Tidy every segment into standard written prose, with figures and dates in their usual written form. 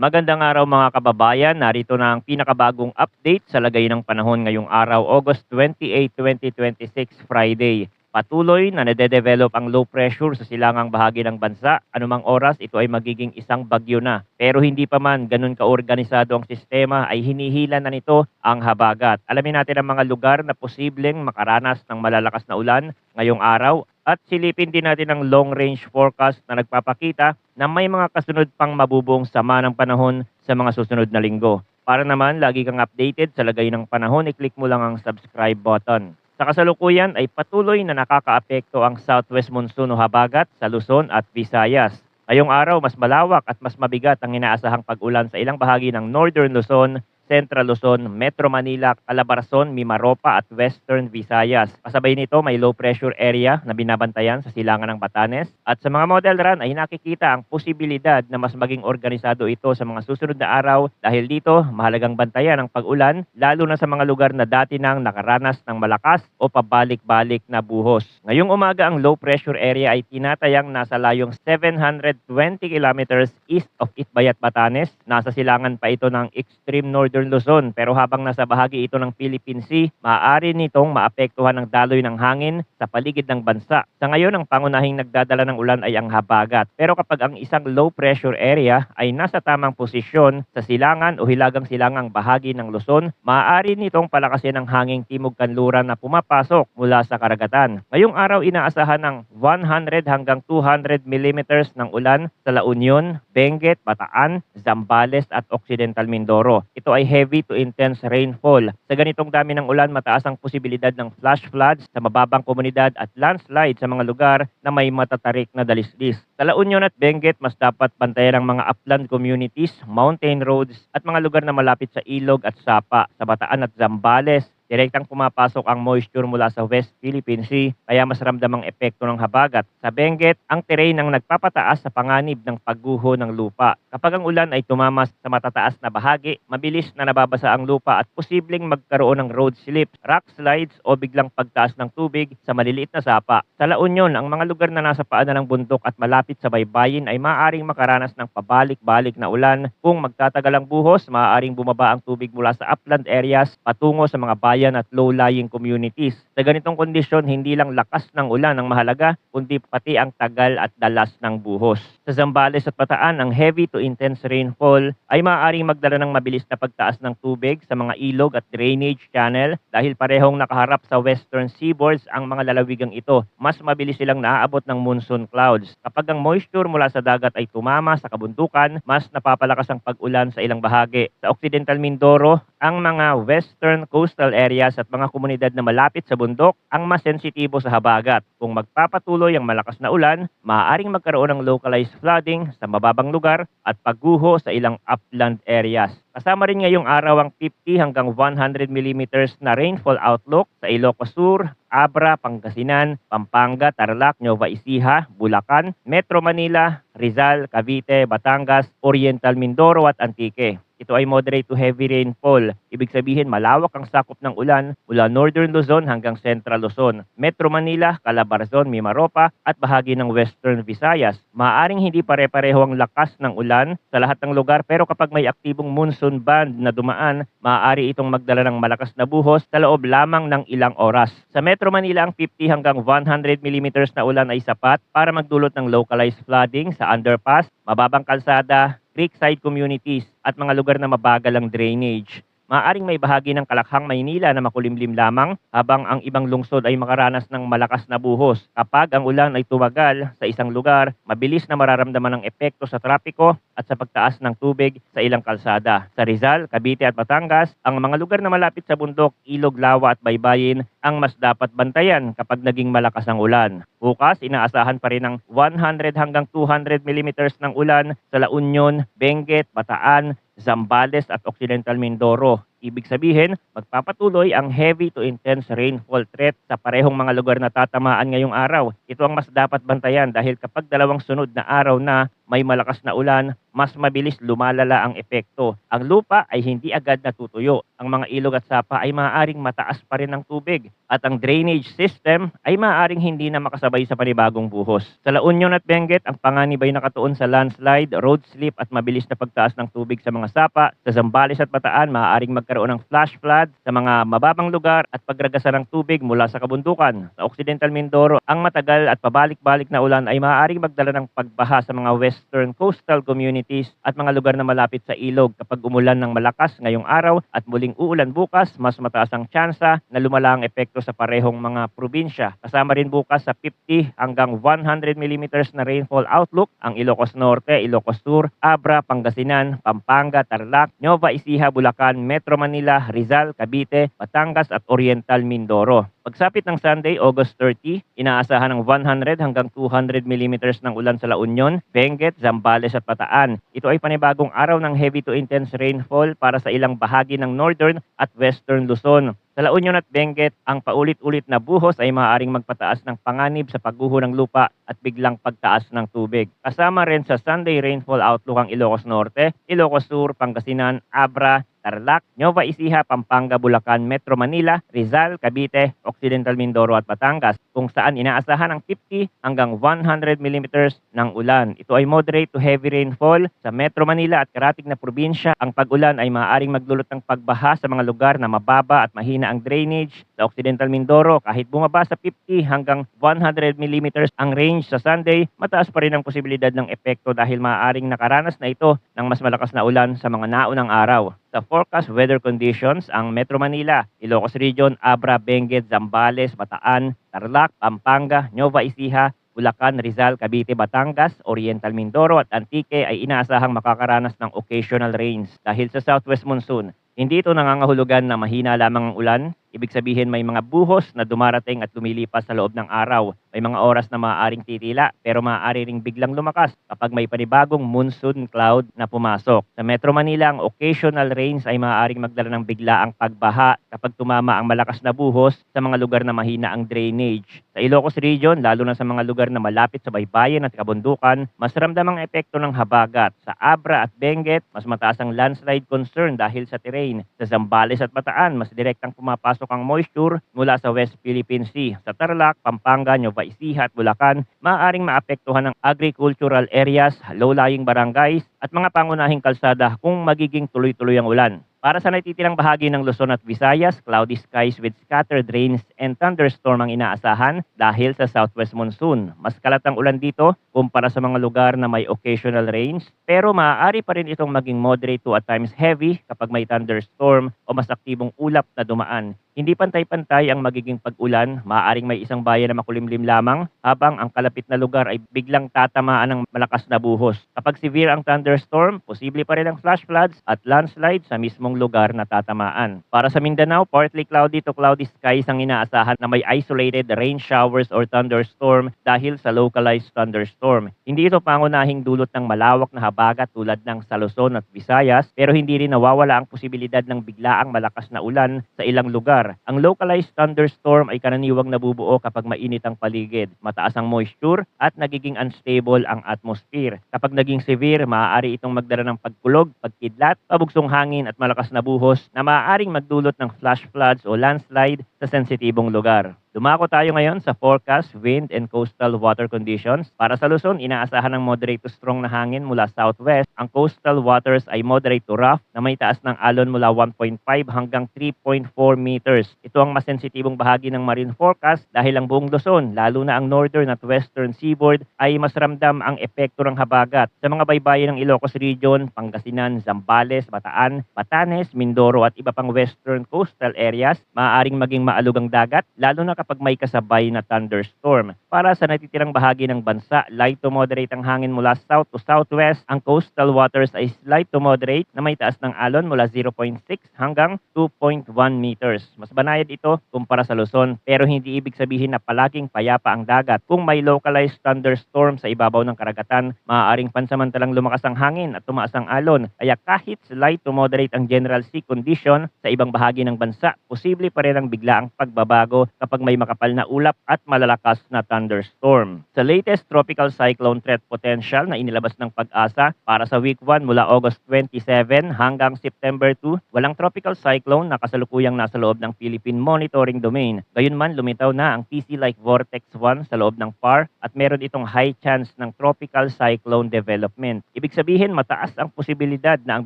Magandang araw mga kababayan, narito na ang pinakabagong update sa lagay ng panahon ngayong araw, August 28, 2026, Friday. Patuloy na nade-develop ang low pressure sa silangang bahagi ng bansa. Anumang oras ito ay magiging isang bagyo na. Pero hindi pa man ganun kaorganisado ang sistema ay hinihila na nito ang habagat. Alamin natin ang mga lugar na posibleng makaranas ng malalakas na ulan ngayong araw at silipin din natin ang long range forecast na nagpapakita na may mga kasunod pang mabubuong sama ng panahon sa mga susunod na linggo. Para naman lagi kang updated sa lagay ng panahon, i-click mo lang ang subscribe button. Sa kasalukuyan ay patuloy na nakakaapekto ang southwest monsoon o habagat sa Luzon at Visayas. Ngayong araw, mas malawak at mas mabigat ang inaasahang pag-ulan sa ilang bahagi ng northern Luzon, Central Luzon, Metro Manila, Calabarzon, Mimaropa at Western Visayas. Kasabay nito may low pressure area na binabantayan sa silangan ng Batanes at sa mga model run ay nakikita ang posibilidad na mas maging organisado ito sa mga susunod na araw dahil dito mahalagang bantayan ang pag-ulan lalo na sa mga lugar na dati nang nakaranas ng malakas o pabalik-balik na buhos. Ngayong umaga ang low pressure area ay tinatayang nasa layong 720 kilometers east of Itbayat, Batanes. Nasa silangan pa ito ng extreme northern Luzon pero habang nasa bahagi ito ng Philippine Sea, maaari nitong maapektuhan ng daloy ng hangin sa paligid ng bansa. Sa ngayon, ang pangunahing nagdadala ng ulan ay ang habagat. Pero kapag ang isang low pressure area ay nasa tamang posisyon sa silangan o hilagang silangang bahagi ng Luzon, maaari nitong palakasin ang hanging timog kanluran na pumapasok mula sa karagatan. Ngayong araw, inaasahan ng 100 hanggang 200 millimeters ng ulan sa La Union, Benguet, Bataan, Zambales at Occidental Mindoro. Ito ay heavy to intense rainfall. Sa ganitong dami ng ulan, mataas ang posibilidad ng flash floods sa mababang komunidad at landslide sa mga lugar na may matatarik na dalisdis. Sa La Union at Benguet, mas dapat bantayan ang mga upland communities, mountain roads at mga lugar na malapit sa ilog at sapa. Sa Bataan at Zambales, direktang pumapasok ang moisture mula sa West Philippine Sea kaya mas ramdam ang epekto ng habagat. Sa Benguet, ang terrain ang nagpapataas sa panganib ng pagguho ng lupa. Kapag ang ulan ay tumamas sa matataas na bahagi, mabilis na nababasa ang lupa at posibleng magkaroon ng road slips, rock slides o biglang pagtaas ng tubig sa maliliit na sapa. Sa La Union, ang mga lugar na nasa paanan ng bundok at malapit sa baybayin ay maaaring makaranas ng pabalik-balik na ulan. Kung magtatagal ang buhos, maaaring bumaba ang tubig mula sa upland areas patungo sa mga bayan at low-lying communities. Sa ganitong kondisyon, hindi lang lakas ng ulan ang mahalaga, kundi pati ang tagal at dalas ng buhos. Sa Zambales at Bataan, ang heavy to intense rainfall ay maaaring magdala ng mabilis na pagtaas ng tubig sa mga ilog at drainage channel dahil parehong nakaharap sa western seaboards ang mga lalawigang ito. Mas mabilis silang naaabot ng monsoon clouds. Kapag ang moisture mula sa dagat ay tumama sa kabundukan, mas napapalakas ang pag-ulan sa ilang bahagi. Sa Occidental Mindoro, ang mga western coastal areas at mga komunidad na malapit sa bundok ang mas sensitibo sa habagat. Kung magpapatuloy ang malakas na ulan, maaaring magkaroon ng localized flooding sa mababang lugar at pagguho sa ilang upland areas. Kasama rin ngayong araw ang 50 hanggang 100 millimeters na rainfall outlook sa Ilocos Sur, Abra, Pangasinan, Pampanga, Tarlac, Nueva Ecija, Bulacan, Metro Manila, Rizal, Cavite, Batangas, Oriental Mindoro at Antique. Ito ay moderate to heavy rainfall. Ibig sabihin malawak ang sakop ng ulan mula Northern Luzon hanggang Central Luzon, Metro Manila, Calabarzon, Mimaropa at bahagi ng Western Visayas. Maaaring hindi pare-pareho ang lakas ng ulan sa lahat ng lugar pero kapag may aktibong monsoon band na dumaan, maaari itong magdala ng malakas na buhos sa loob lamang ng ilang oras. Sa Metro Manila, ang 50 hanggang 100 millimeters na ulan ay sapat para magdulot ng localized flooding sa underpass, mababang kalsada, creekside communities at mga lugar na mabagal ang drainage. Maaaring may bahagi ng Kalakhang, Maynila na makulimlim lamang habang ang ibang lungsod ay makaranas ng malakas na buhos. Kapag ang ulan ay tumagal sa isang lugar, mabilis na mararamdaman ang epekto sa trapiko at sa pagtaas ng tubig sa ilang kalsada. Sa Rizal, Cavite at Batangas, ang mga lugar na malapit sa bundok, ilog, lawa at baybayin ang mas dapat bantayan kapag naging malakas ang ulan. Bukas, inaasahan pa rin ng 100 hanggang 200 millimeters ng ulan sa La Union, Benguet, Bataan, Zambales at Occidental Mindoro. Ibig sabihin, magpapatuloy ang heavy to intense rainfall threat sa parehong mga lugar na tatamaan ngayong araw. Ito ang mas dapat bantayan dahil kapag dalawang sunod na araw na may malakas na ulan, mas mabilis lumalala ang epekto. Ang lupa ay hindi agad natutuyo. Ang mga ilog at sapa ay maaaring mataas pa rin ng tubig at ang drainage system ay maaaring hindi na makasabay sa panibagong buhos. Sa La Union at Benguet, ang panganib ay nakatuon sa landslide, road slip at mabilis na pagtaas ng tubig sa mga sapa. Sa Zambales at Bataan, maaaring magkaroon ng flash flood sa mga mababang lugar at pagragasa ng tubig mula sa kabundukan. Sa Occidental Mindoro, ang matagal at pabalik-balik na ulan ay maaaring magdala ng pagbaha sa mga western coastal communities at mga lugar na malapit sa ilog. Kapag umulan ng malakas ngayong araw at muling uulan bukas, mas mataas ang tsansa na lumala ang epekto sa parehong mga probinsya. Kasama rin bukas sa 50 hanggang 100 millimeters na rainfall outlook ang Ilocos Norte, Ilocos Sur, Abra, Pangasinan, Pampanga, Tarlac, Nueva Ecija, Bulacan, Metro Manila, Rizal, Cavite, Batangas at Oriental Mindoro. Pagsapit ng Sunday, August 30, inaasahan ng 100 hanggang 200 millimeters ng ulan sa La Union, Benguet, Zambales at Bataan. Ito ay panibagong araw ng heavy to intense rainfall para sa ilang bahagi ng northern at western Luzon. Sa La Union at Benguet, ang paulit-ulit na buhos ay maaaring magpataas ng panganib sa pagguho ng lupa at biglang pagtaas ng tubig. Kasama rin sa Sunday rainfall outlook ang Ilocos Norte, Ilocos Sur, Pangasinan, Abra, Tarlac, Nueva Ecija, Pampanga, Bulacan, Metro Manila, Rizal, Cavite, Occidental Mindoro at Batangas kung saan inaasahan ng 50 hanggang 100 millimeters ng ulan. Ito ay moderate to heavy rainfall sa Metro Manila at karatig na probinsya. Ang pag-ulan ay maaaring magdulot ng pagbaha sa mga lugar na mababa at mahina ang drainage. Sa Occidental Mindoro, kahit bumaba sa 50 hanggang 100 millimeters ang range sa Sunday, mataas pa rin ang posibilidad ng epekto dahil maaaring nakaranas na ito ng mas malakas na ulan sa mga naunang araw. Sa forecast weather conditions, ang Metro Manila, Ilocos Region, Abra, Benguet, Zambales, Bataan, Tarlac, Pampanga, Nueva Ecija, Bulacan, Rizal, Cavite, Batangas, Oriental Mindoro at Antique ay inaasahang makakaranas ng occasional rains dahil sa southwest monsoon. Hindi ito nangangahulugan na mahina lamang ang ulan. Ibig sabihin may mga buhos na dumarating at lumilipas sa loob ng araw. May mga oras na maaaring titila pero maaari ring biglang lumakas kapag may panibagong monsoon cloud na pumasok. Sa Metro Manila, ang occasional rains ay maaaring magdala ng biglaang pagbaha kapag tumama ang malakas na buhos sa mga lugar na mahina ang drainage. Sa Ilocos Region, lalo na sa mga lugar na malapit sa baybayin at kabundukan, mas ramdam ang epekto ng habagat. Sa Abra at Benguet, mas mataas ang landslide concern dahil sa terrain. Sa Zambales at Bataan, mas direktang pumapasok ang moisture mula sa West Philippine Sea. Sa Tarlac, Pampanga, Nueva Ecija at Bulacan, maaaring maapektuhan ng agricultural areas, low-lying barangays at mga pangunahing kalsada kung magiging tuloy-tuloy ang ulan. Para sa natitirang bahagi ng Luzon at Visayas, cloudy skies with scattered rains and thunderstorm ang inaasahan dahil sa southwest monsoon. Mas kalat ang ulan dito kumpara sa mga lugar na may occasional rains, pero maaari pa rin itong maging moderate to at times heavy kapag may thunderstorm o mas aktibong ulap na dumaan. Hindi pantay-pantay ang magiging pag-ulan, maaaring may isang bayan na makulimlim lamang habang ang kalapit na lugar ay biglang tatamaan ng malakas na buhos. Kapag severe ang thunderstorm, posible pa rin ang flash floods at landslide sa mismong lugar na tatamaan. Para sa Mindanao, partly cloudy to cloudy skies ang inaasahan na may isolated rain showers or thunderstorm dahil sa localized thunderstorm. Hindi ito pangunahing dulot ng malawak na habagat tulad ng sa Luzon at Visayas, pero hindi rin nawawala ang posibilidad ng biglaang malakas na ulan sa ilang lugar. Ang localized thunderstorm ay karaniwang nabubuo kapag mainit ang paligid, mataas ang moisture at nagiging unstable ang atmosphere. Kapag naging severe, maaari itong magdala ng pagkulog, pagkidlat, pabugsong hangin at malakas na buhos na maaaring magdulot ng flash floods o landslide sa sensitibong lugar. Dumako tayo ngayon sa forecast, wind and coastal water conditions. Para sa Luzon, inaasahan ng moderate to strong na hangin mula southwest. Ang coastal waters ay moderate to rough na may taas ng alon mula 1.5 hanggang 3.4 meters. Ito ang mas sensitibong bahagi ng marine forecast dahil ang buong Luzon, lalo na ang northern at western seaboard, ay mas ramdam ang epekto ng habagat. Sa mga baybayin ng Ilocos Region, Pangasinan, Zambales, Bataan, Batanes, Mindoro at iba pang western coastal areas, maaaring maging maalog ang dagat, lalo na kapag may kasabay na thunderstorm. Para sa natitirang bahagi ng bansa, light to moderate ang hangin mula south to southwest. Ang coastal waters ay light to moderate na may taas ng alon mula 0.6 hanggang 2.1 meters. Mas banayad ito kumpara sa Luzon, pero hindi ibig sabihin na palaging payapa ang dagat. Kung may localized thunderstorm sa ibabaw ng karagatan, maaaring pansamantalang lumakas ang hangin at tumaas ang alon. Kaya kahit light to moderate ang general sea condition sa ibang bahagi ng bansa, posible pa rin ang biglaang pagbabago kapag may may makapal na ulap at malalakas na thunderstorm. Sa latest tropical cyclone threat potential na inilabas ng Pag-asa para sa week 1 mula August 27 hanggang September 2, walang tropical cyclone na kasalukuyang nasa loob ng Philippine Monitoring Domain. Gayunman, lumitaw na ang TC-like Vortex 1 sa loob ng PAR at meron itong high chance ng tropical cyclone development. Ibig sabihin, mataas ang posibilidad na ang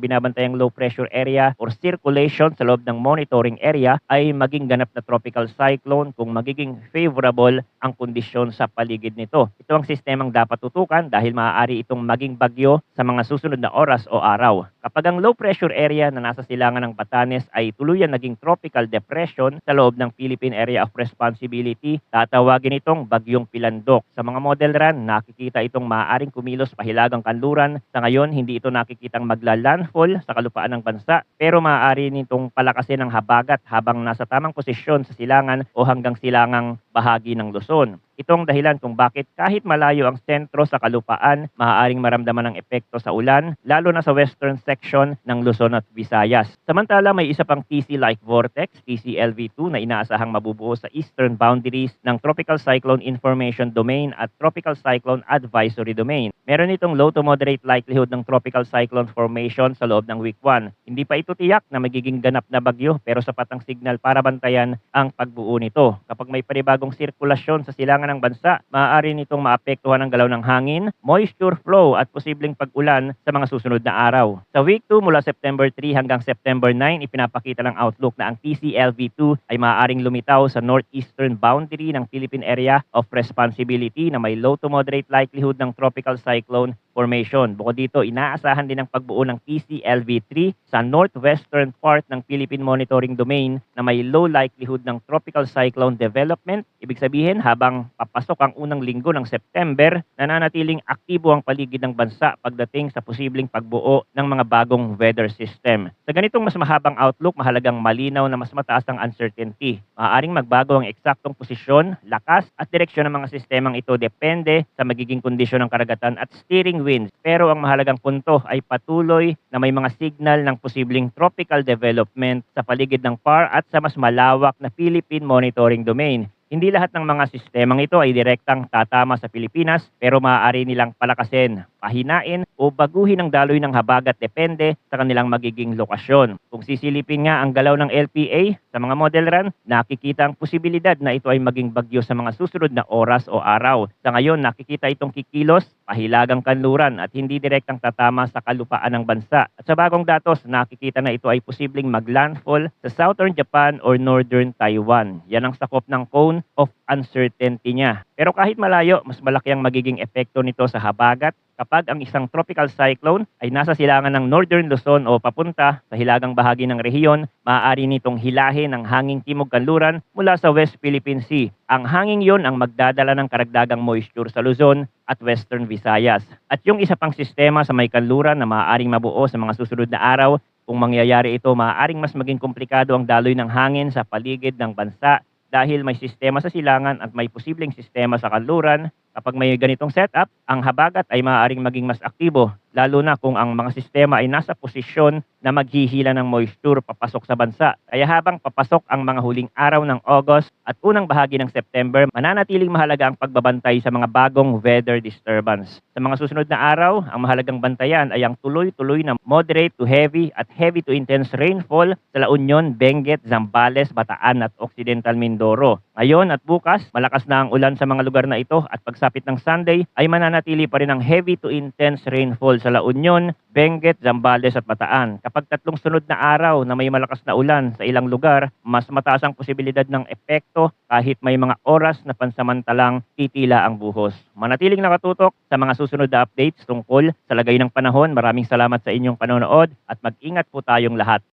binabantayang low pressure area or circulation sa loob ng monitoring area ay maging ganap na tropical cyclone kung magiging favorable ang kondisyon sa paligid nito. Ito ang sistemang dapat tutukan dahil maaari itong maging bagyo sa mga susunod na oras o araw. Kapag ang low pressure area na nasa silangan ng Batanes ay tuluyan naging tropical depression sa loob ng Philippine Area of Responsibility, tatawagin itong bagyong Pilandok. Sa mga model run, nakikita itong maaaring kumilos pahilagang kanluran. Sa ngayon, hindi ito nakikitang magla-landfall sa kalupaan ng bansa, pero maaari nitong palakasin ang habagat habang nasa tamang posisyon sa silangan o hanggang silangang bahagi ng Luzon. Ito ang dahilan kung bakit kahit malayo ang sentro sa kalupaan, maaaring maramdaman ang epekto sa ulan, lalo na sa western section ng Luzon at Visayas. Samantala, may isa pang TC-like vortex, TCLV2, na inaasahang mabubuo sa eastern boundaries ng Tropical Cyclone Information Domain at Tropical Cyclone Advisory Domain. Meron itong low to moderate likelihood ng tropical cyclone formation sa loob ng week 1. Hindi pa ito tiyak na magiging ganap na bagyo pero sapat ang signal para bantayan ang pagbuo nito. Kapag may panibagong sirkulasyon sa silangan ng bansa, maaari nitong maapektuhan ang galaw ng hangin, moisture flow at posibleng pag-ulan sa mga susunod na araw. Sa week 2 mula September 3 hanggang September 9, ipinapakita ng outlook na ang TCLV2 ay maaaring lumitaw sa northeastern boundary ng Philippine Area of Responsibility na may low to moderate likelihood ng tropical cyclone formation. Bukod dito, inaasahan din ang pagbuo ng TCLV3 sa northwestern part ng Philippine Monitoring Domain na may low likelihood ng tropical cyclone development. Ibig sabihin, habang papasok ang unang linggo ng September, nananatiling aktibo ang paligid ng bansa pagdating sa posibleng pagbuo ng mga bagong weather system. Sa ganitong mas mahabang outlook, mahalagang malinaw na mas mataas ang uncertainty. Maaaring magbago ang eksaktong posisyon, lakas at direksyon ng mga sistemang ito depende sa magiging kondisyon ng karagatan at steering winds. Pero ang mahalagang punto ay patuloy na may mga signal ng posibleng tropical development sa paligid ng PAR at sa mas malawak na Philippine Monitoring Domain. Hindi lahat ng mga sistemang ito ay direktang tatama sa Pilipinas pero maaari nilang palakasin, pahinain o baguhin ang daloy ng habagat depende sa kanilang magiging lokasyon. Kung sisilipin nga ang galaw ng LPA sa mga model run, nakikita ang posibilidad na ito ay maging bagyo sa mga susunod na oras o araw. Sa ngayon, nakikita itong kikilos, pahilagang kanluran at hindi direktang tatama sa kalupaan ng bansa. At sa bagong datos, nakikita na ito ay posibleng maglandfall sa southern Japan or northern Taiwan. Yan ang sakop ng cone of uncertainty niya. Pero kahit malayo, mas malaki ang magiging epekto nito sa habagat kapag ang isang tropical cyclone ay nasa silangan ng northern Luzon o papunta sa hilagang bahagi ng rehiyon, maaari nitong hilahin ang hanging timog kanluran mula sa West Philippine Sea. Ang hanging yon ang magdadala ng karagdagang moisture sa Luzon at Western Visayas. At yung isa pang sistema sa may kanluran na maaaring mabuo sa mga susunod na araw, kung mangyayari ito, maaaring mas maging komplikado ang daloy ng hangin sa paligid ng bansa dahil may sistema sa silangan at may posibleng sistema sa kanluran. Kapag may ganitong setup, ang habagat ay maaaring maging mas aktibo, lalo na kung ang mga sistema ay nasa posisyon na maghihila ng moisture papasok sa bansa. Kaya habang papasok ang mga huling araw ng August at unang bahagi ng September, mananatiling mahalaga ang pagbabantay sa mga bagong weather disturbance. Sa mga susunod na araw, ang mahalagang bantayan ay ang tuloy-tuloy na moderate to heavy at heavy to intense rainfall sa La Union, Benguet, Zambales, Bataan at Occidental Mindoro. Ngayon at bukas, malakas na ang ulan sa mga lugar na ito at pagsapit ng Sunday ay mananatili pa rin ang heavy to intense rainfall sa La Union, Benguet, Zambales at Bataan. Kapag tatlong sunod na araw na may malakas na ulan sa ilang lugar, mas mataas ang posibilidad ng epekto kahit may mga oras na pansamantalang titila ang buhos. Manatiling nakatutok sa mga susunod na updates tungkol sa lagay ng panahon. Maraming salamat sa inyong panonood at mag-ingat po tayong lahat.